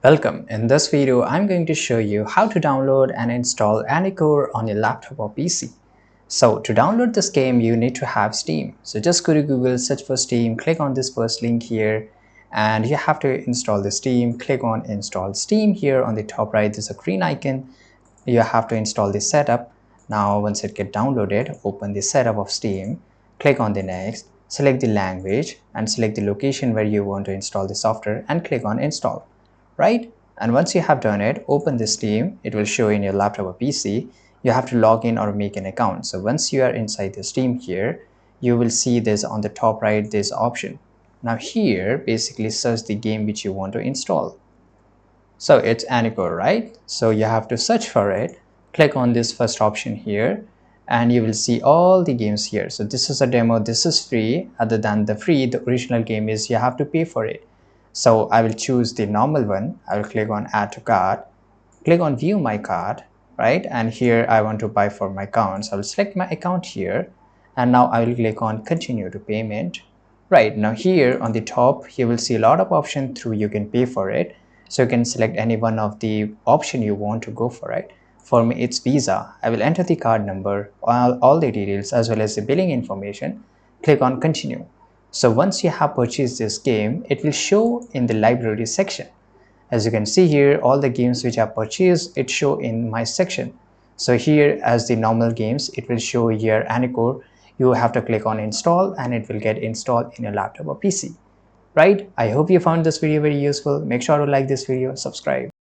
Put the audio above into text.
Welcome. In this video, I'm going to show you how to download and install Panicore on your laptop or PC. So to download this game, you need to have Steam. So just go to Google, search for Steam, click on this first link here, and you have to install the Steam. Click on Install Steam here on the top right. There's a green icon. You have to install the setup. Now once it gets downloaded, open the setup of Steam, click on the next, select the language and select the location where you want to install the software and click on install. Right? And once you have done it, open this Steam. It will show in your laptop or PC. You have to log in or make an account. So once you are inside the Steam here, you will see this on the top right, this option. Now here, basically search the game which you want to install. So it's Panicore, right? So you have to search for it. Click on this first option here and you will see all the games here. So this is a demo, this is free. Other than the free, the original game is you have to pay for it. So I will choose the normal one. I will click on add to cart, click on view my cart, right? And here I want to buy for my account. So I will select my account here and now I will click on continue to payment. Right, now here on the top, you will see a lot of options through you can pay for it. So you can select any one of the option you want to go for it. For me, it's Visa. I will enter the card number, all the details as well as the billing information. Click on continue. So once you have purchased this game, it will show in the library section. As you can see here, all the games which I purchased, it show in my section. So here as the normal games, it will show here Panicore. You have to click on install and it will get installed in your laptop or PC. Right? I hope you found this video very useful. Make sure to like this video, subscribe.